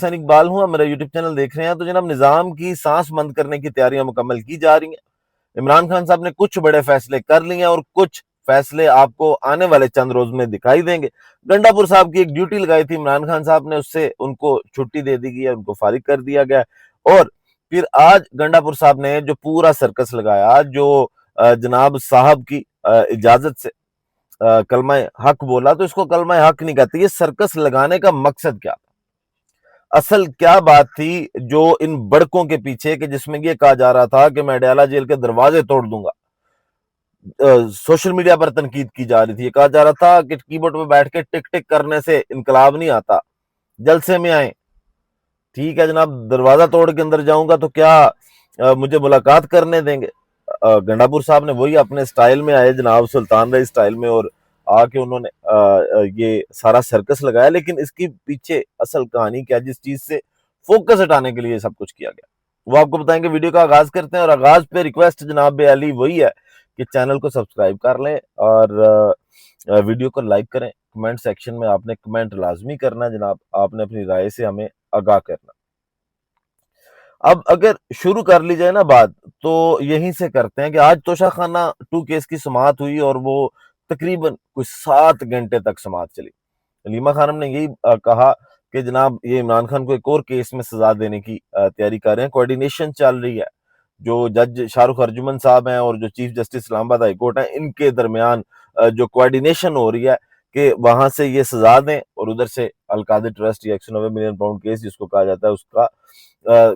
حسین اقبال ہوں، میرا YouTube channel دیکھ رہے ہیں تو جناب نظام کی سانس بند کرنے کی تیاریاں مکمل کی جا رہی ہیں۔ عمران خان صاحب نے کچھ بڑے فیصلے کر لیے ہیں اور کچھ فیصلے آپ کو آنے والے چند روز میں دکھائی دیں گے۔ گنڈا پور صاحب کی ایک ڈیوٹی لگائی تھی عمران خان صاحب نے، اس سے ان کو چھٹی دے دی گئی ہے، ان کو فارغ کر دیا گیا، اور پھر آج گنڈا پور صاحب نے جو پورا سرکس لگایا، جو جناب صاحب کی اجازت سے کلمہ حق بولا، تو اس کو کلمہ حق نہیں کہتے، یہ سرکس لگانے کا مقصد کیا تھا، اصل کیا بات تھی جو ان بڑکوں کے پیچھے، کہ جس میں یہ کہا جا رہا تھا کہ میں اڈیالہ جیل کے دروازے توڑ دوں گا۔ سوشل میڈیا پر تنقید کی جا رہی تھی، یہ کہا جا رہا تھا کہ کی بورڈ پہ بیٹھ کے ٹک ٹک کرنے سے انقلاب نہیں آتا، جلسے میں آئیں، ٹھیک ہے جناب، دروازہ توڑ کے اندر جاؤں گا تو کیا مجھے ملاقات کرنے دیں گے؟ گنڈا پور صاحب نے وہی اپنے سٹائل میں آئے، جناب سلطان رہی سٹائل میں، اور آ کے انہوں نے یہ سارا سرکس لگایا، لیکن اس کی پیچھے اصل کہانی کیا، جس چیز سے فوکس ہٹانے کے لیے سب کچھ کیا گیا، وہ آپ کو بتائیں گے۔ ویڈیو کا آغاز کرتے ہیں، اور آغاز پہ ریکویسٹ جناب علی وہی ہے کہ چینل کو سبسکرائب کر لیں اور ویڈیو کو لائک کریں۔ کمنٹ سیکشن میں آپ نے کمنٹ لازمی کرنا ہے جناب، آپ نے اپنی رائے سے ہمیں آگاہ کرنا۔ اب اگر شروع کر لی جائے نا بات، تو یہیں سے کرتے ہیں کہ آج توشہ خانہ 2 کیس کی سماعت ہوئی، اور وہ تقریباً کچھ 7 گھنٹے تک سماعت چلی۔ علیمہ خانم نے یہی کہا کہ جناب یہ عمران خان کو ایک اور کیس میں سزا دینے کی تیاری کر رہے ہیں، کوارڈینیشن چل رہی ہے، جو جج شاہ رخ ارجمن صاحب ہیں اور جو چیف جسٹس اسلام آباد ہائی کورٹ ہیں، ان کے درمیان جو کوارڈینیشن ہو رہی ہے کہ وہاں سے یہ سزا دیں، اور ادھر سے القادر ٹرسٹ یا 190 ملین پاؤنڈ کیس جس کو کہا جاتا ہے، اس کا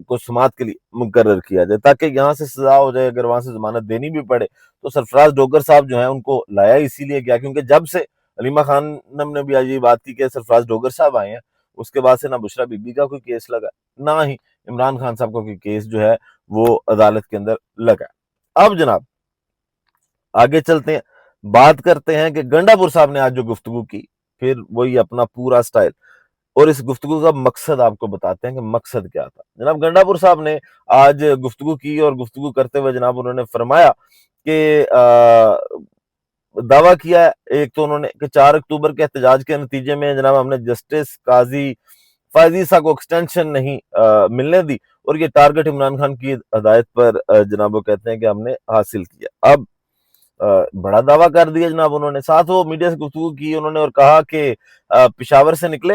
کو سماعت کے لیے مقرر کیا جائے تاکہ یہاں سے سزا ہو جائے۔ اگر وہاں سے ضمانت دینی بھی پڑے تو سرفراز ڈوگر صاحب جو ہیں ان کو لایا اسی لیے گیا، کیونکہ جب سے علیمہ خانم نے بھی آج یہ بات کی کہ سرفراز ڈوگر صاحب آئے ہیں، اس کے بعد سے نہ بشرا بی بی کا کوئی کیس لگا، نہ ہی عمران خان صاحب کا کوئی کیس جو ہے وہ عدالت کے اندر لگا۔ اب جناب آگے چلتے ہیں، بات کرتے ہیں کہ گنڈا پور صاحب نے آج جو گفتگو کی، پھر وہی اپنا پورا سٹائل، اور اس گفتگو کا مقصد آپ کو بتاتے ہیں کہ مقصد کیا تھا۔ جناب گنڈا پور صاحب نے آج گفتگو کی، اور گفتگو کرتے ہوئے جناب انہوں نے فرمایا کہ دعویٰ کیا ہے، ایک تو انہوں نے کہ 4 اکتوبر کے احتجاج کے نتیجے میں جناب ہم نے جسٹس قاضی فائز عیسیٰ کو ایکسٹینشن نہیں ملنے دی، اور یہ ٹارگٹ عمران خان کی ہدایت پر جناب وہ کہتے ہیں کہ ہم نے حاصل کیا۔ اب بڑا دعویٰ کر دیا جناب انہوں نے، ساتھ وہ میڈیا سے گفتگو کی انہوں نے اور کہا کہ پشاور سے نکلے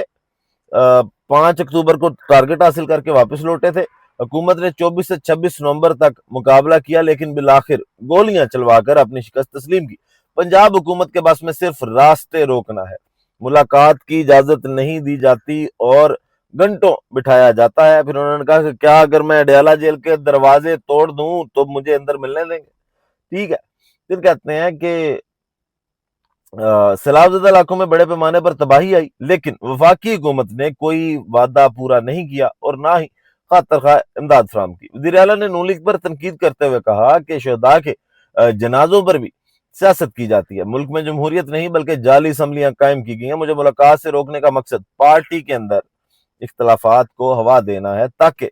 5 اکتوبر کو ٹارگٹ حاصل کر کے واپس لوٹے تھے، حکومت نے 24 سے 26 نومبر تک مقابلہ کیا، لیکن بالآخر گولیاں چلوا کر اپنی شکست تسلیم کی۔ پنجاب حکومت کے بس میں صرف راستے روکنا ہے، ملاقات کی اجازت نہیں دی جاتی اور گھنٹوں بٹھایا جاتا ہے۔ پھر انہوں نے کہا کہ کیا اگر میں اڈیالہ جیل کے دروازے توڑ دوں تو مجھے اندر ملنے دیں گے؟ ٹھیک ہے، پھر کہتے ہیں کہ سیلاب زدہ علاقوں میں بڑے پیمانے پر تباہی آئی، لیکن وفاقی حکومت نے کوئی وعدہ پورا نہیں کیا اور نہ ہی خاطر خواہ امداد فراہم کی۔ وزیر اعلیٰ نے نون لیگ پر تنقید کرتے ہوئے کہا کہ شہداء کے جنازوں پر بھی سیاست کی جاتی ہے، ملک میں جمہوریت نہیں بلکہ جعلی اسمبلیاں قائم کی گئی ہیں، مجھے ملاقات سے روکنے کا مقصد پارٹی کے اندر اختلافات کو ہوا دینا ہے تاکہ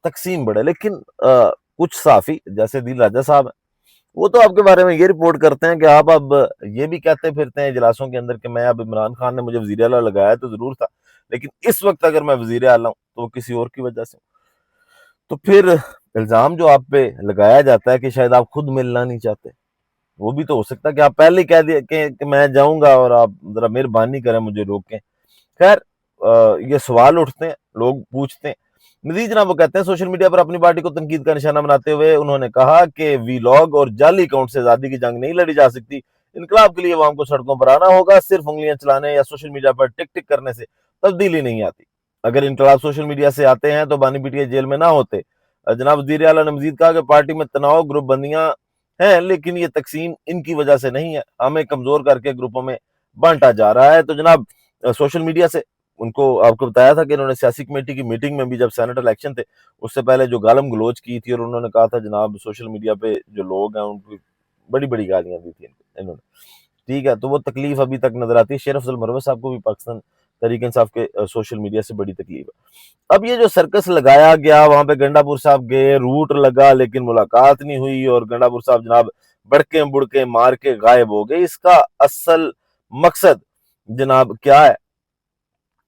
تقسیم بڑھے۔ لیکن کچھ صحافی جیسے دل راجہ صاحب ہیں، وہ تو آپ کے بارے میں یہ رپورٹ کرتے ہیں کہ آپ اب یہ بھی کہتے پھرتے ہیں اجلاسوں کے اندر کہ میں اب عمران خان نے مجھے وزیر اعلیٰ لگایا تو ضرور تھا، لیکن اس وقت اگر میں وزیر اعلیٰ ہوں تو وہ کسی اور کی وجہ سے۔ تو پھر الزام جو آپ پہ لگایا جاتا ہے کہ شاید آپ خود ملنا نہیں چاہتے، وہ بھی تو ہو سکتا ہے کہ آپ پہلے ہی کہہ دیا کہ میں جاؤں گا اور آپ ذرا مہربانی کریں مجھے روکیں۔ خیر یہ سوال اٹھتے ہیں، لوگ پوچھتے ہیں۔ مزید جناب وہ کہتے ہیں سوشل میڈیا پر اپنی پارٹی کو تنقید کا نشانہ بناتے ہوئے انہوں نے کہا کہ وی لاگ اور جعلی اکاؤنٹ سے آزادی کی جنگ نہیں لڑی جا سکتی، انقلاب کے لیے عوام کو سڑکوں پر آنا ہوگا، صرف انگلیاں چلانے یا سوشل میڈیا پر ٹک ٹک کرنے سے تبدیلی نہیں آتی، اگر انقلاب سوشل میڈیا سے آتے ہیں تو بانی پیٹیے جیل میں نہ ہوتے۔ جناب وزیر اعلیٰ نے مزید کہا کہ پارٹی میں تناؤ، گروپ بندیاں ہیں، لیکن یہ تقسیم ان کی وجہ سے نہیں ہے، ہمیں کمزور کر کے گروپوں میں بانٹا جا رہا ہے۔ تو جناب سوشل میڈیا سے ان کو آپ کو بتایا تھا کہ انہوں نے سیاسی کمیٹی کی میٹنگ میں بھی جب سینٹ الیکشن تھے اس سے پہلے جو گالم گلوچ کی تھی، اور انہوں نے کہا تھا جناب سوشل میڈیا پہ جو لوگ ہیں ان کو بڑی بڑی گالیاں دی تھی انہوں نے، ٹھیک ہے، تو وہ تکلیف ابھی تک نظر آتی ہے۔ شیخ افضل مروت صاحب کو بھی پاکستان تحریک انصاف کے سوشل میڈیا سے بڑی تکلیف ہے۔ اب یہ جو سرکس لگایا گیا، وہاں پہ گنڈا پور صاحب گئے، روٹ لگا لیکن ملاقات نہیں ہوئی، اور گنڈا پور صاحب جناب بڑکے بڑکے مار کے غائب ہو گئے، اس کا اصل مقصد جناب کیا ہے؟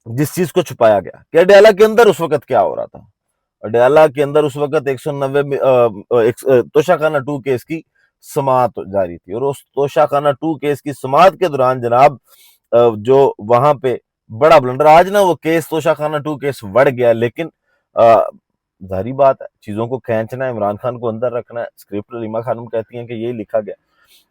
जिस चीज को छुपाया गया कि अडयाला के अंदर उस वक्त क्या हो रहा था। अडयाला के अंदर उस वक्त 190 तोशाखाना 2 केस की समाअत जारी थी, और उस तोशाखाना 2 केस की समाअत के दौरान जनाब जो वहां पे बड़ा ब्लंडर, आज ना वो केस तोशाखाना 2 केस बढ़ गया, लेकिन जाहिर बात है चीजों को खींचना है, इमरान खान को अंदर रखना है। स्क्रिप्ट रीमा खानम कहती हैं कि यही लिखा गया।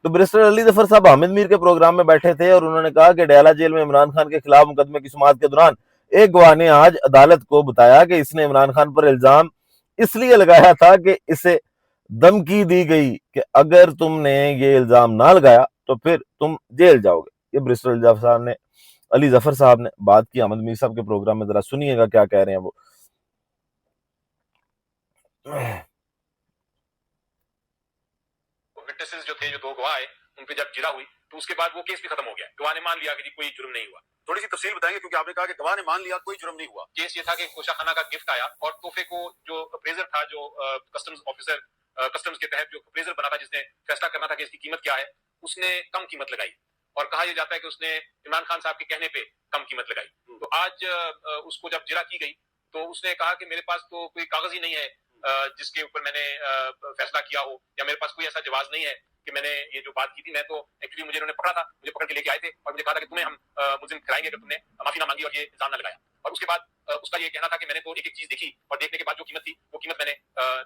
तो बैरिस्टर अली जफर साहब हामिद मीर के प्रोग्राम में बैठे थे और उन्होंने कहा कि डयाला जेल में इमरान खान के खिलाफ मुकदमे की सुनवाई के दौरान एक गवाह ने आज अदालत को बताया कि इसने इमरान खान पर इल्जाम इसलिए लगाया था कि इसे धमकी दी गई कि अगर तुमने ये इल्जाम ना लगाया तो फिर तुम जेल जाओगे। ये बैरिस्टर अली जफर साहब ने बात की हामिद मीर साहब के प्रोग्राम में। जरा सुनिएगा क्या कह रहे हैं वो। विटनेसेस जो थे, जो दो गवाह आए, उन पे जब जिरा हुई तो उसके बाद वो केस भी खत्म हो गया। गवाह ने मान लिया कि कोई जुर्म नहीं हुआ। थोड़ी सी तफसील बताएंगे, क्योंकि आपने कहा कि गवाह ने मान लिया कोई जुर्म नहीं हुआ। केस ये था कि तोशाखाना का गिफ्ट आया और तोहफे को जो अप्रेजर था, जो कस्टम्स ऑफिसर, कस्टम्स के तहत जो अप्रेजर बना था, जिसने फैसला करना था कि इसकी कीमत क्या है, उसने कम कीमत लगाई और कहा यह जाता है कि उसने इमरान खान साहब के कहने पे कम कीमत लगाई। तो आज उसको जब जिरा की गई तो उसने कहा कि मेरे पास तो कोई कागज ही नहीं है जिसके ऊपर मैंने फैसला किया हो, या मेरे पास कोई ऐसा जवाब नहीं है कि मैंने ये जो बात की थी। मैं तो एक्चुअली मुझे इन्होंने पकड़ा था, मुझे पकड़ के लेके आए थे और मुझे कहा था कि तुम्हें हम मुलजिम ठहराएंगे अगर तुमने माफी ना मांगी और ये इल्जाम ना लगाया। और उसके बाद उसका ये कहना था कि मैंने तो एक एक चीज देखी और देखने के बाद जो कीमत थी वो कीमत मैंने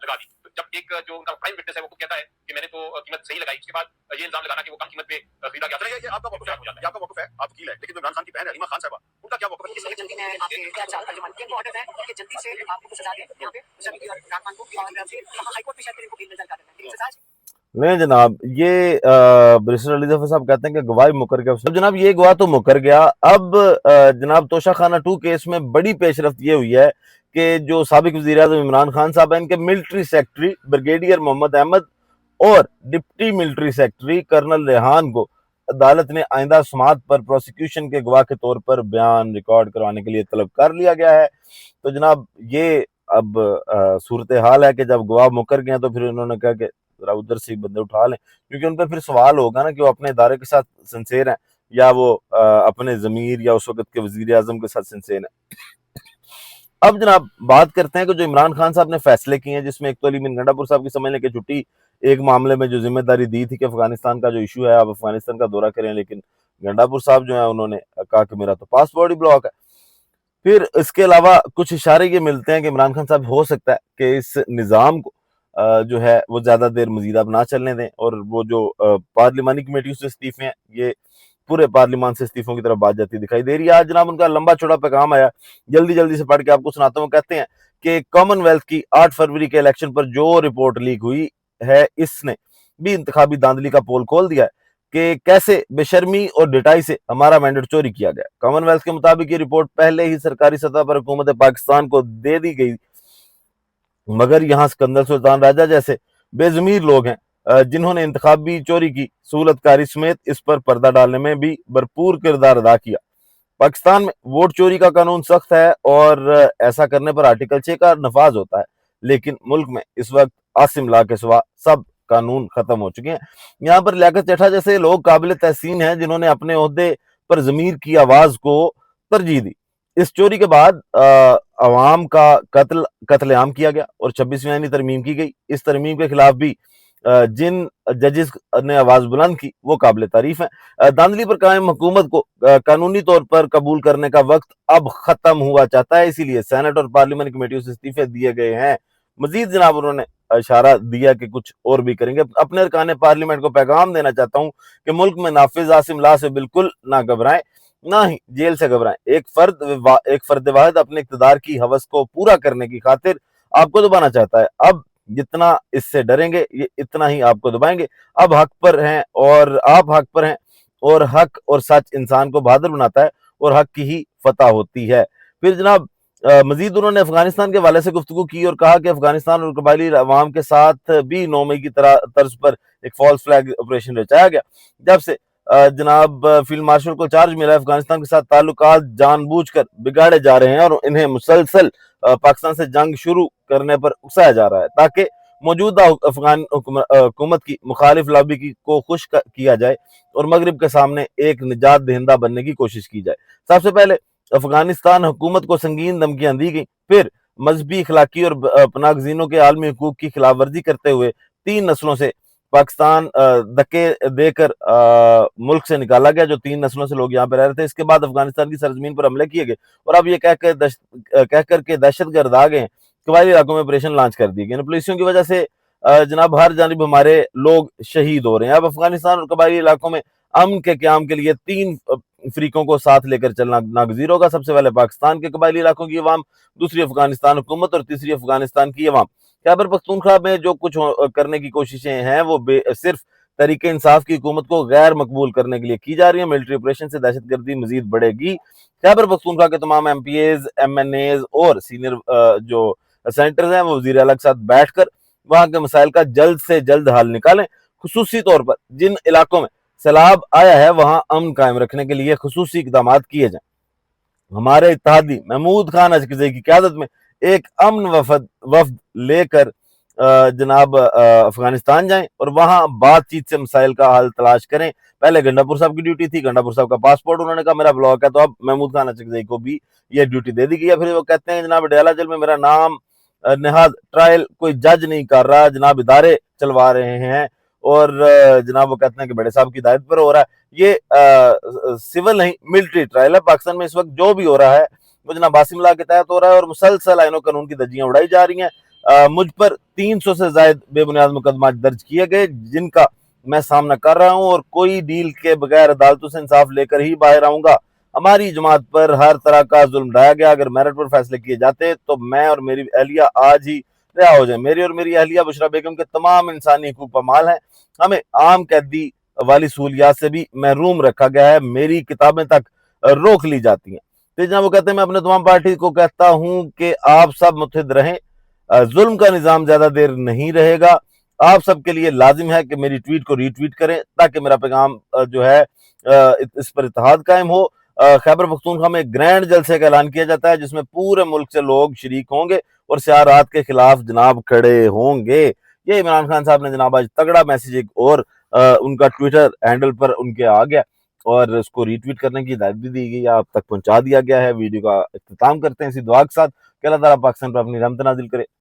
लगा दी। तो जब एक जो उनका प्राइम विटनेस है वो कहता है कि मैंने तो कीमत सही लगाई, उसके बाद ये इल्जाम लगाना कि वो कम कीमत पे खरीदा गया। ये आपका मौक़िफ़ है, ये आपका मौक़िफ़ है, आप वकील है, लेकिन इमरान खान की बहन है रीमा खान साहबा, उनका क्या मौक़िफ़ है? इसलिए जल्दी में आपके क्या चाल तर्जुमान के ऑर्डर है कि जल्दी से आपको सजा दें यहाँ पे सभी और इमरान खान को, और फिर हाई कोर्ट में शायद इनको बेल मिल जाता है, लेकिन सजा नहीं जनाब, ये बैरिस्टर अली जफर साहब कहते हैं कि गवाही मुकर गया। तो जनाब ये गवाह तो मुकर गया। अब जनाब तोशाखाना 2 केस में बड़ी पेशरफ्त ये हुई है कि जो साबिक वज़ीर आज़म इमरान खान साहब हैं, इनके military secretary brigadier Mohammad Ahmad और deputy military secretary colonel Rehan को अदालत ने आइंदा समाअत पर प्रोसिक्यूशन के गवाह के तौर पर बयान रिकॉर्ड करवाने के लिए तलब कर लिया गया है। तो जनाब ये अब सूरत हाल है कि जब गवाह मुकर गए तो फिर उन्होंने कहा कि जरा उधर से बंदे उठा लें, क्योंकि उन पर फिर सवाल होगा ना कि वो अपने इदारे के साथ सिंसेर हैं या वो अपने जमीर या उस वक्त के वजीर आजम के साथ सिंसेर हैं। अब जनाब बात करते हैं कि जो इमरान खान साहब ने फैसले किए हैं, जिसमें एक तो अली बिन गंडापुर साहब की समझने की छुट्टी एक मामले में जो जिम्मेदारी दी थी कि अफगानिस्तान का जो इशू है आप अफगानिस्तान का दौरा करें, लेकिन गंडापुर साहब जो है उन्होंने कहा कि मेरा तो पासपोर्ट ही ब्लॉक है। फिर इसके अलावा कुछ इशारे ये मिलते हैं कि इमरान खान साहब हो सकता है कि इस निज़ाम को जो है वो ज़्यादा देर मजीद अब ना चलने दें, और वो जो पार्लिमानी कमेटियों से इस्तीफे हैं ये पूरे पार्लिमान से इस्तीफों की तरफ बात जाती दिखाई दे रही है। आज जनाब उनका लंबा चौड़ा पैगाम आया, जल्दी जल्दी से पढ़ के आपको सुनाता हूँ। कहते हैं कि कॉमनवेल्थ की 8 फरवरी के इलेक्शन पर जो रिपोर्ट लीक हुई है, इसने भी इंतखाबी धांधली का पोल खोल दिया है कि कैसे बेशर्मी और डिटाई से हमारा मैंडेट चोरी किया गया। कॉमनवेल्थ के मुताबिक ये रिपोर्ट पहले ही सरकारी सतह पर हुकूमत पाकिस्तान को दे दी गई, मगर यहाँ सिकंदर सुल्तान राजा जैसे बेजमीर लोग हैं जिन्होंने इंतखाबी चोरी की सहूलतकारी समेत इस पर पर्दा डालने में भी भरपूर किरदार अदा किया। पाकिस्तान में वोट चोरी का कानून सख्त है और ऐसा करने पर आर्टिकल 6 का नफाज होता है, लेकिन मुल्क में इस वक्त आसिम ला के सिवा सब कानून खत्म हो चुके हैं। यहाँ पर लियाकत चड्ढा जैसे लोग काबिल तहसीन हैं जिन्होंने अपने ओहदे पर जमीर की आवाज को तरजीह दी। इस चोरी के बाद अवाम का कत्लेआम किया गया और 26वीं तरमीम की गई। इस तरमीम के खिलाफ भी जिन जजेस ने आवाज बुलंद की वो काबिल तारीफ है। धांधली पर कायम हुकूमत को कानूनी तौर पर कबूल करने का वक्त अब खत्म हुआ चाहता है, इसीलिए सेनेट और पार्लियामेंट कमेटियों से इस्तीफे दिए गए हैं। मजीद जनाब उन्होंने इशारा दिया कि कुछ और भी करेंगे। अपने अरकान पार्लियामेंट को पैगाम देना चाहता हूँ कि मुल्क में नाफिज आसिम ला से बिल्कुल ना घबराएं, ना ही जेल से घबराएं। एक फर्द वाहिद अपने इक़्तिदार की हवस को पूरा करने की खातिर आपको दबाना चाहता है। अब जितना इससे डरेंगे ये इतना ही आपको दबाएंगे। अब हक पर हैं और आप हक पर हैं, और हक और सच इंसान को बहादुर बनाता है और हक की ही फतह होती है। फिर जनाब मजीद उन्होंने अफगानिस्तान के हवाले से गुफ्तगू की और कहा कि अफगानिस्तान और कबायली अवाम के साथ भी 9 मई की तर्ज पर एक फॉल्स फ्लैग ऑपरेशन रचाया गया। जब से जनाब फील्ड मार्शल को चार्ज मिला, अफगानिस्तान के साथ ताल्लुकात जानबूझकर बिगाड़े जा रहे हैं और इन्हें मुसलसल पाकिस्तान से जंग शुरू करने पर उकसाया जा रहा है ताकि मौजूदा अफगान हुकूमत की मुखालिफ लॉबी को खुश किया जाए और मगरिब के सामने एक निजात दहिंदा बनने की कोशिश की जाए। सबसे पहले अफगानिस्तान हुकूमत को संगीन धमकियां दी गई। फिर मजहबी, अखलाकी और पनागजीनों के आलमी हकूक की खिलाफ वर्जी करते हुए 3 नस्लों से पाकिस्तान धक्के देकर मुल्क से निकाला गया। जो 3 नस्लों से लोग यहाँ पे रह रहे थे। इसके बाद अफगानिस्तान की सरजमीन पर हमले किए गए और अब ये कह कर के दहशतगर्द आ गए हैं, कबायली इलाकों में ऑपरेशन लॉन्च कर दिए गए। पुलिसियों की वजह से जनाब हर जानिब हमारे लोग शहीद हो रहे हैं। अब अफगानिस्तान और कबायली इलाकों में अमन के क़याम के लिए 3 फरीकों को साथ लेकर चलना नागजीर होगा। सबसे पहले पाकिस्तान के कबायली इलाकों की अवाम, दूसरी अफगानिस्तान हुकूमत और तीसरी अफगानिस्तान की अवाम। खैबर पख्तूनख्वा में जो कुछ करने की कोशिशें हैं वो सिर्फ तरीके इंसाफ की हुकूमत को गैर मकबूल करने के लिए की जा रही है। मिलिट्री ऑपरेशन से दहशतगर्दी मजीद बढ़ेगी। खैबर पख्तूनख्वा के तमाम MPAs, MNAs और सीनियर जो सेनेटर्स हैं वो वज़ीर आला के साथ बैठकर वहां के मसाइल का जल्द से जल्द हल निकालें। खुसूसी तौर पर जिन इलाकों में सैलाब आया है वहां अमन कायम रखने के लिए खुसूसी इकदाम किए जाएं। हमारे इत्तेहादी महमूद खान अचकज़ई की क़यादत में एक अमन वफद लेकर जनाब अफगानिस्तान जाएं और वहां बातचीत से मसाइल का हल तलाश करें। पहले गंडापुर साहब की ड्यूटी थी, गंडापुर साहब का पासपोर्ट उन्होंने कहा मेरा ब्लॉक है, तो अब महमूद खान अचकज़ई को भी ये ड्यूटी दे दी गई है। फिर वो कहते हैं जनाब डयाला जेल में मेरा नाम निहाद ट्रायल कोई जज नहीं कर रहा, जनाब इदारे चलवा रहे हैं और जनाब वो कहते हैं कि बड़े साहब की हिदायत पर हो रहा है। ये सिविल नहीं मिलिट्री ट्रायल है। पाकिस्तान में इस वक्त जो भी हो रहा है वो जनाब बासिम ला के तहत हो रहा है और मुसलसल आईनो कानून की धज्जियां उड़ाई जा रही हैं। मुझ पर 300 से ज्यादा बेबुनियाद मुकदमा दर्ज किए गए जिनका मैं सामना कर रहा हूं और कोई डील के बगैर अदालतों से इंसाफ लेकर ही बाहर आऊंगा। हमारी जमात पर हर तरह का जुल्म ढाया गया। अगर मेरिट पर फैसले किए जाते तो मैं और मेरी अहलिया आज ही रिहा हो जाए। मेरी और मेरी अहलिया बुशरा बेगम के तमाम इंसानी हकूक पामाल हैं। हमें आम कैदी वाली सहूलियात से भी महरूम रखा गया है। मेरी किताबें तक रोक ली जाती हैं। तो जनाब वो कहते हैं मैं अपने तमाम पार्टी को कहता हूं कि आप सब मुत्तहिद रहें। जुल्म का निजाम ज्यादा देर नहीं रहेगा। आप सबके लिए लाजिम है कि मेरी ट्वीट को रीट्वीट करें ताकि मेरा पैगाम जो है इस पर इत्तेहाद कायम हो। खैबर पख्तूनख्वा में ग्रैंड जलसे का ऐलान किया जाता है जिसमें पूरे मुल्क से लोग शरीक होंगे और सियारात के खिलाफ जनाब खड़े होंगे। ये इमरान खान साहब ने जनाब आज तगड़ा मैसेज एक और उनका ट्विटर हैंडल पर उनके आ गया और उसको रीट्वीट करने की हिदायत भी दी गई, आप तक पहुंचा दिया गया है। वीडियो का इख्तिताम करते हैं इसी दुआ के साथ कि अल्लाह ताला पाकिस्तान पर अपनी रहमत नाजिल करे।